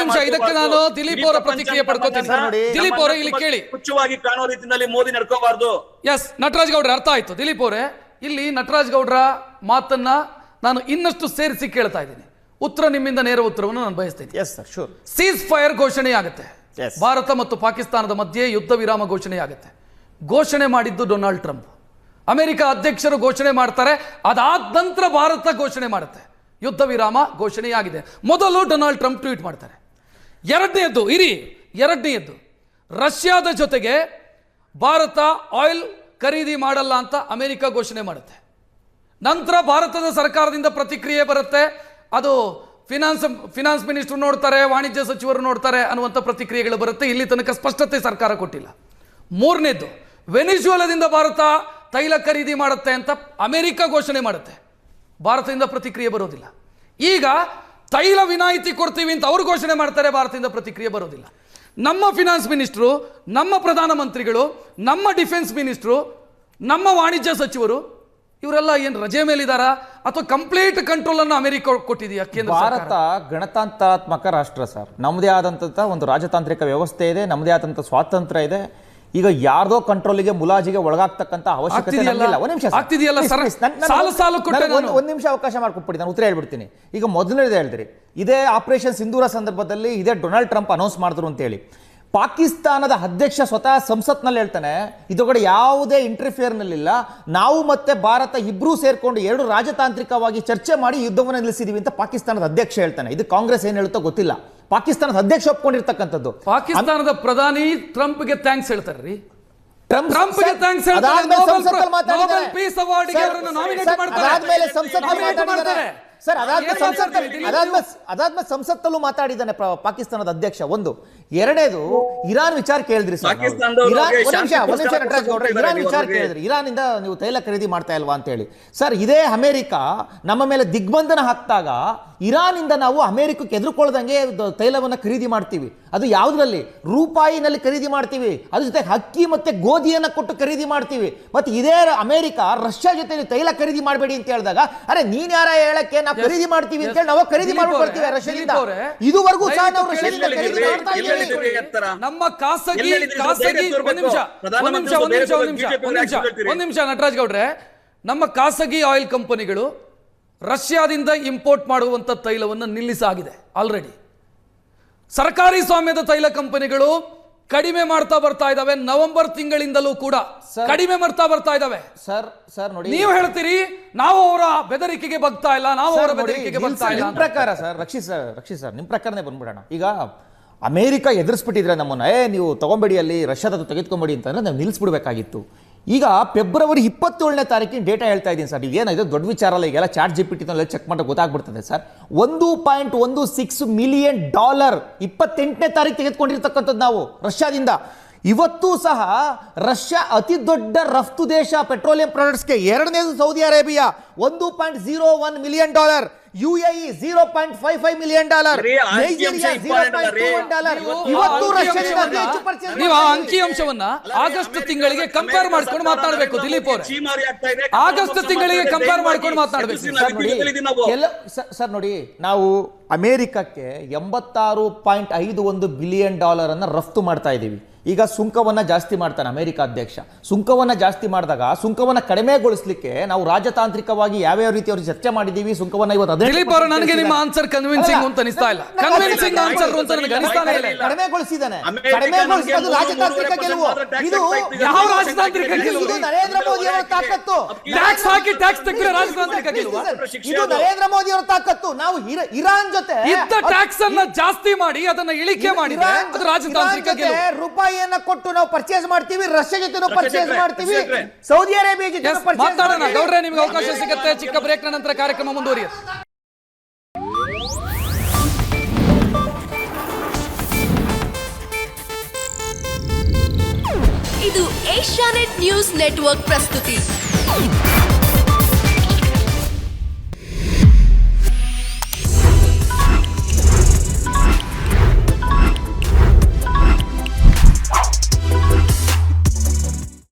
ನಿಮಿಷ ಇದಕ್ಕೆ ನಾನು ದಿಲೀಪ್ ಅವರ ಪ್ರತಿಕ್ರಿಯೆ ಪಡ್ಕೋತೀನಿ. ದಿಲೀಪ್ ಅವರೇ ಇಲ್ಲಿ ಕೇಳಿ, ಹುಚ್ಚವಾಗಿ ಕಾಣೋ ರೀತಿಯಲ್ಲಿ ಮೋದಿ ನಡ್ಕೋಬಾರ್ದು. ಎಸ್ ನಟರಾಜ್ ಗೌಡ್ರ ಅರ್ಥ ಆಯ್ತು. ದಿಲೀಪ್ ಅವರೇ ಇಲ್ಲಿ ನಟರಾಜ್ ಗೌಡ್ರ ಮಾತನ್ನ ನಾನು ಇನ್ನಷ್ಟು ಸೇರಿಸಿ ಕೇಳ್ತಾ ಇದ್ದೀನಿ. ಉತ್ತರ ನಿಮ್ಮಿಂದ ನೇರ ಉತ್ತರವನ್ನು ನಾನು ಬಯಸ್ತೀನಿ. ಸೀಸ್ ಫೈರ್ ಘೋಷಣೆ ಆಗುತ್ತೆ, ಭಾರತ ಮತ್ತು ಪಾಕಿಸ್ತಾನದ ಮಧ್ಯೆ ಯುದ್ಧ ವಿರಾಮ ಘೋಷಣೆ ಆಗುತ್ತೆ. ಘೋಷಣೆ ಮಾಡಿದ್ದು ಡೊನಾಲ್ಡ್ ಟ್ರಂಪ್, ಅಮೆರಿಕ ಅಧ್ಯಕ್ಷರು ಘೋಷಣೆ ಮಾಡ್ತಾರೆ. ಅದಾದ ನಂತರ ಭಾರತ ಘೋಷಣೆ ಮಾಡುತ್ತೆ ಯುದ್ಧ ವಿರಾಮ ಘೋಷಣೆಯಾಗಿದೆ. ಮೊದಲು ಡೊನಾಲ್ಡ್ ಟ್ರಂಪ್ ಟ್ವೀಟ್ ಮಾಡ್ತಾರೆ. ಎರಡನೆಯದ್ದು ರಷ್ಯಾದ ಜೊತೆಗೆ ಭಾರತ ಆಯಿಲ್ ಖರೀದಿ ಮಾಡಲ್ಲ ಅಂತ ಅಮೆರಿಕ ಘೋಷಣೆ ಮಾಡುತ್ತೆ. ನಂತರ ಭಾರತದ ಸರ್ಕಾರದಿಂದ ಪ್ರತಿಕ್ರಿಯೆ ಬರುತ್ತೆ. ಅದು ಫಿನಾನ್ಸ್ ಮಿನಿಸ್ಟರ್ ನೋಡ್ತಾರೆ, ವಾಣಿಜ್ಯ ಸಚಿವರು ನೋಡ್ತಾರೆ ಅನ್ನುವಂಥ ಪ್ರತಿಕ್ರಿಯೆಗಳು ಬರುತ್ತೆ. ಇಲ್ಲಿ ತನಕ ಸ್ಪಷ್ಟತೆ ಸರ್ಕಾರ ಕೊಟ್ಟಿಲ್ಲ. ಮೂರನೇದು ವೆನಿಜುವೆಲಾದಿಂದ ಭಾರತ ತೈಲ ಖರೀದಿ ಮಾಡುತ್ತೆ ಅಂತ ಅಮೆರಿಕ ಘೋಷಣೆ ಮಾಡುತ್ತೆ. ಭಾರತದಿಂದ ಪ್ರತಿಕ್ರಿಯೆ ಬರೋದಿಲ್ಲ. ಈಗ ತೈಲ ವಿನಾಯಿತಿ ಕೊಡ್ತೀವಿ ಅಂತ ಅವರು ಘೋಷಣೆ ಮಾಡ್ತಾರೆ, ಭಾರತದಿಂದ ಪ್ರತಿಕ್ರಿಯೆ ಬರೋದಿಲ್ಲ. ನಮ್ಮ ಫಿನಾನ್ಸ್ ಮಿನಿಸ್ಟ್ರು, ನಮ್ಮ ಪ್ರಧಾನಮಂತ್ರಿಗಳು, ನಮ್ಮ ಡಿಫೆನ್ಸ್ ಮಿನಿಸ್ಟ್ರು, ನಮ್ಮ ವಾಣಿಜ್ಯ ಸಚಿವರು ಇವರೆಲ್ಲ ಏನು ರಜೆ ಮೇಲಿದಾರಾ ಅಥವಾ ಕಂಪ್ಲೀಟ್ ಕಂಟ್ರೋಲ್ ಅನ್ನು ಅಮೆರಿಕ ಕೊಟ್ಟಿದೆಯಾ? ಭಾರತ ಗಣತಂತ್ರಾತ್ಮಕ ರಾಷ್ಟ್ರ ಸರ್. ನಮ್ಮದೇ ಆದಂಥ ಒಂದು ರಾಜತಾಂತ್ರಿಕ ವ್ಯವಸ್ಥೆ ಇದೆ, ನಮ್ಮದೇ ಆದಂಥ ಸ್ವಾತಂತ್ರ್ಯ ಇದೆ. ಈಗ ಯಾರ್ದೋ ಕಂಟ್ರೋಲಿಗೆ ಮುಲಾಜಿಗೆ ಒಳಗಾಗ್ತಕ್ಕಂಥ ಅವಶ್ಯಕತೆ ಇಲ್ಲ. ಒಂದ್ ನಿಮಿಷ ಅವಕಾಶ ಮಾಡ್ಕೊಟ್ಬಿಡಿ, ನಾನು ಉತ್ತರ ಹೇಳ್ಬಿಡ್ತೀನಿ. ಈಗ ಮೊದಲನೇದು ಹೇಳಿದ್ರಿ, ಇದೇ ಆಪರೇಷನ್ ಸಿಂಧೂರ ಸಂದರ್ಭದಲ್ಲಿ ಇದೇ ಡೊನಾಲ್ಡ್ ಟ್ರಂಪ್ ಅನೌನ್ಸ್ ಮಾಡಿದ್ರು ಅಂತ ಹೇಳಿ. ಪಾಕಿಸ್ತಾನದ ಅಧ್ಯಕ್ಷ ಸ್ವತಃ ಸಂಸತ್ನಲ್ಲಿ ಹೇಳ್ತಾನೆ, ಇದೊಳಗಡೆ ಯಾವುದೇ ಇಂಟರ್ಫಿಯರ್ನಲ್ಲಿಲ್ಲ, ನಾವು ಮತ್ತೆ ಭಾರತ ಇಬ್ರು ಸೇರ್ಕೊಂಡು ಎರಡು ರಾಜತಾಂತ್ರಿಕವಾಗಿ ಚರ್ಚೆ ಮಾಡಿ ಯುದ್ಧವನ್ನು ನಿಲ್ಲಿಸಿದೀವಿ ಅಂತ ಪಾಕಿಸ್ತಾನದ ಅಧ್ಯಕ್ಷ ಹೇಳ್ತಾನೆ. ಇದು ಕಾಂಗ್ರೆಸ್ ಏನ್ ಹೇಳುತ್ತೋ ಗೊತ್ತಿಲ್ಲ, ಪಾಕಿಸ್ತಾನದ ಅಧ್ಯಕ್ಷ ಒಪ್ಕೊಂಡಿರ್ತಕ್ಕಂಥದ್ದು. ಪಾಕಿಸ್ತಾನದ ಪ್ರಧಾನಿ ಟ್ರಂಪ್ಗೆ ಥ್ಯಾಂಕ್ಸ್ ಹೇಳ್ತಾರ್ರಿ. ಟ್ರಂಪ್ಗೆ ಥ್ಯಾಂಕ್ಸ್ ಸರ್, ಅದಾದ್ಮೇಲೆ ಸಂಸತ್ತಲ್ಲೂ ಮಾತಾಡಿದ್ದಾನೆ ಪಾಕಿಸ್ತಾನದ ಅಧ್ಯಕ್ಷ. ಒಂದು. ಎರಡನೇದು ಇರಾನ್ ವಿಚಾರ ಕೇಳಿದ್ರಿ ಸರ್. ನಟರಾಜ್ ಗೌಡ್ರೆ, ಇರಾನ್ ವಿಚಾರ ಕೇಳಿದ್ರಿ, ಇರಾನ್ ಇಂದ ನೀವು ತೈಲ ಖರೀದಿ ಮಾಡ್ತಾ ಇಲ್ವಾ ಅಂತ ಹೇಳಿ. ಸರ್, ಇದೇ ಅಮೆರಿಕ ನಮ್ಮ ಮೇಲೆ ದಿಗ್ಬಂಧನ ಹಾಕ್ತಾಗ ಇರಾನ್ ಇಂದ ನಾವು ಅಮೆರಿಕಕ್ಕೆ ಎದುರುಕೊಳ್ಳದಂಗೆ ತೈಲವನ್ನ ಖರೀದಿ ಮಾಡ್ತೀವಿ. ಅದು ಯಾವುದ್ರಲ್ಲಿ? ರೂಪಾಯಿನಲ್ಲಿ ಖರೀದಿ ಮಾಡ್ತೀವಿ. ಅದ್ರ ಜೊತೆ ಅಕ್ಕಿ ಮತ್ತೆ ಗೋಧಿಯನ್ನ ಕೊಟ್ಟು ಖರೀದಿ ಮಾಡ್ತೀವಿ. ಮತ್ತೆ ಇದೇ ಅಮೆರಿಕ ರಷ್ಯಾ ಜೊತೆ ತೈಲ ಖರೀದಿ ಮಾಡಬೇಡಿ ಅಂತ ಹೇಳಿದಾಗ, ಅರೆ ನೀನ್ ಯಾರ ಹೇಳಕ್ಕೆ ನಾವು ಖರೀದಿ ಮಾಡ್ತೀವಿ ಅಂತ ಹೇಳಿ ನಾವು ಖರೀದಿ ಮಾಡ್ಕೊಳ್ತೀವಿ ರಷ್ಯಾದಿಂದ. ಇದುವರೆಗೂ ಸಹ ನಾವು ರಷ್ಯಾದಿಂದ ಖರೀದಿ ಮಾಡ್ತಾ ಇದ್ದೀವಿ. ನಮ್ಮ ಖಾಸಗಿ ಒಂದ್ ನಿಮಿಷ ನಟರಾಜ್ ಗೌಡ್ರೆ, ನಮ್ಮ ಖಾಸಗಿ ಆಯಿಲ್ ಕಂಪನಿಗಳು ರಷ್ಯಾದಿಂದ ಇಂಪೋರ್ಟ್ ಮಾಡುವಂತ ತೈಲವನ್ನು ನಿಲ್ಲಿಸಾಗಿದೆ ಆಲ್ರೆಡಿ. ಸರ್ಕಾರಿ ಸ್ವಾಮ್ಯದ ತೈಲ ಕಂಪನಿಗಳು ಕಡಿಮೆ ಮಾಡ್ತಾ ಬರ್ತಾ ಇದಾವೆ. ನವೆಂಬರ್ ತಿಂಗಳಿಂದಲೂ ಕೂಡ ಕಡಿಮೆ ಮಾಡ್ತಾ ಬರ್ತಾ ಇದಾವೆ. ಸರ್ ನೋಡಿ, ನೀವು ಹೇಳ್ತೀರಿ ನಾವು ಅವರ ಬೆದರಿಕೆಗೆ ಬಗ್ತಾ ಇಲ್ಲ, ನಾವು ಅವರ ಬೆದರಿಕೆಗೆ ಬಗ್ತಾ ಇಲ್ಲ. ನಿಮ್ ಪ್ರಕಾರ ಸರ್, ರಕ್ಷಿತ್ ಸರ್, ನಿಮ್ ಪ್ರಕಾರನೇ ಬಂದ್ಬಿಡೋಣ. ಈಗ ಅಮೆರಿಕ ಎದುರಿಸ್ಬಿಟ್ಟಿದ್ರೆ ನಮ್ಮನ್ನ, ನೀವು ತಗೊಂಬೇಡಿ ಅಲ್ಲಿ ರಷ್ಯಾದ ತೆಗೆದುಕೊಂಬೇಡಿ ಅಂತಂದ್ರೆ ನಾವು ನಿಲ್ಲಿಸ್ಬಿಡ್ಬೇಕಾಗಿತ್ತು. ಈಗ ಫೆಬ್ರವರಿ 27ನೇ ತಾರೀಕಿನ ಡೇಟಾ ಹೇಳ್ತಾ ಇದ್ದೀನಿ ಸರ್. ಏನಾಯ್ತು ದೊಡ್ಡ ವಿಚಾರ ಅಲ್ಲ, ಈಗೆಲ್ಲ ಚಾಟ್ ಜಿಪಿಟಿ ಚೆಕ್ ಮಾಡಿ ಗೊತ್ತಾಗ್ಬಿಡ್ತದೆ ಸರ್. $1.16 ಮಿಲಿಯನ್ 28ನೇ ತಾರೀಕು ತೆಗೆದುಕೊಂಡಿರ್ತಕ್ಕಂಥದ್ದು ನಾವು ರಷ್ಯಾದಿಂದ. ಇವತ್ತು ಸಹ ರಷ್ಯಾ ಅತಿ ದೊಡ್ಡ ರಫ್ತು ದೇಶ ಪೆಟ್ರೋಲಿಯಂ ಪ್ರಾಡಕ್ಟ್ಸ್ಗೆ. ಎರಡನೇದು Saudi Arabia $1.01 million, UAE $0.55 million, Nigeria $0.21. ಇವತ್ತು ನೀವು ಆ ಅಂಕಿಅಂಶವನ್ನ ಆಗಸ್ಟ್ ತಿಂಗಳಿಗೆ ಕಂಪೇರ್ ಮಾಡ್ಕೊಂಡು ಮಾತಾಡಬೇಕು ದಿಲೀಪ್ ಅವರೇ. ಆಗಸ್ಟ್ ತಿಂಗಳಿಗೆ ಕಂಪೇರ್ ಮಾಡ್ಕೊಂಡು ಮಾತಾಡಬೇಕು ಸರ್. ನೋಡಿ, ನಾವು ಅಮೆರಿಕಕ್ಕೆ $86.51 ಬಿಲಿಯನ್ ಅನ್ನ ರಫ್ತು ಮಾಡ್ತಾ ಇದ್ದೀವಿ. ಈಗ ಸುಂಕವನ್ನ ಜಾಸ್ತಿ ಮಾಡ್ತಾನೆ ಅಮೆರಿಕ ಅಧ್ಯಕ್ಷ. ಸುಂಕವನ್ನ ಜಾಸ್ತಿ ಮಾಡಿದಾಗ ಸುಂಕವನ್ನ ಕಡಿಮೆಗೊಳಿಸಲಿಕ್ಕೆ ನಾವು ರಾಜತಾಂತ್ರಿಕವಾಗಿ ಯಾವ್ಯಾವ ರೀತಿ ಅವರು ಚರ್ಚೆ ಮಾಡಿದೀವಿ. ಸುಂಕವನ್ನ ಇವತ್ತು ನನಗೆ ನಿಮ್ಮ ಆನ್ಸರ್ ಕನ್ವಿನ್ಸಿಂಗ್ ಅಂತ ಅನಿಸ್ತಾ ಇಲ್ಲ. ಕನ್ವಿನ್ಸಿಂಗ್ ಆನ್ಸರ್ ಅಂತ ನನಗೆ ಅನಿಸ್ತಾನೆ ಇಲ್ಲ. ಕಡಿಮೆಗೊಳಿಸಿದಾನೆ. ಕಡಿಮೆಗೊಳಿಸೋದು ರಾಜತಾಂತ್ರಿಕ ಗೆಲುವು. ಇದು ಯಾವ ರಾಜತಾಂತ್ರಿಕ ಗೆಲುವು? ಇದು ನರೇಂದ್ರ ಮೋದಿ ಅವರ ತಾಕತ್ತು. ಟ್ಯಾಕ್ಸ್ ಹಾಕಿ ಟ್ಯಾಕ್ಸ್ ತೆಗೆದ್ರೆ ರಾಜತಾಂತ್ರಿಕ ಗೆಲುವು. ಇದು ನರೇಂದ್ರ ಮೋದಿ ಅವರ ತಾಕತ್ತು. ನಾವು ಇರಾನ್ ಜೊತೆ ಇದ್ದ ಟ್ಯಾಕ್ಸ್ ಅನ್ನ ಜಾಸ್ತಿ ಮಾಡಿ ಅದನ್ನ ಇಳಿಕೆ ಮಾಡಿದ್ರೆ ಅದು ರಾಜತಾಂತ್ರಿಕ ಗೆಲುವು. ರೂಪಾಯಿಯನ್ನ ಕೊಟ್ಟು ನಾವು ಪರ್ಚೇಸ್ ಮಾಡ್ತೀವಿ, ರಷ್ಯಾ ಜೊತೆ ಪರ್ಚೇಸ್ ಮಾಡ್ತೀವಿ, ಸೌದಿ ಅರೇಬಿಯಾ ಜೊತೆ ಪರ್ಚೇಸ್ ಮಾತಾಡೋಣ. ಗೌಡ್ರೆ, ನಿಮಗೆ ಅವಕಾಶ ಸಿಗುತ್ತೆ. ಚಿಕ್ಕ ಬ್ರೇಕ್ ನಂತರ ಕಾರ್ಯಕ್ರಮ ಮುಂದುವರಿಯುತ್ತೆ. ಇದು ಏಷ್ಯಾನೆಟ್ ನ್ಯೂಸ್ ನೆಟ್ವರ್ಕ್ ಪ್ರಸ್ತುತಿ.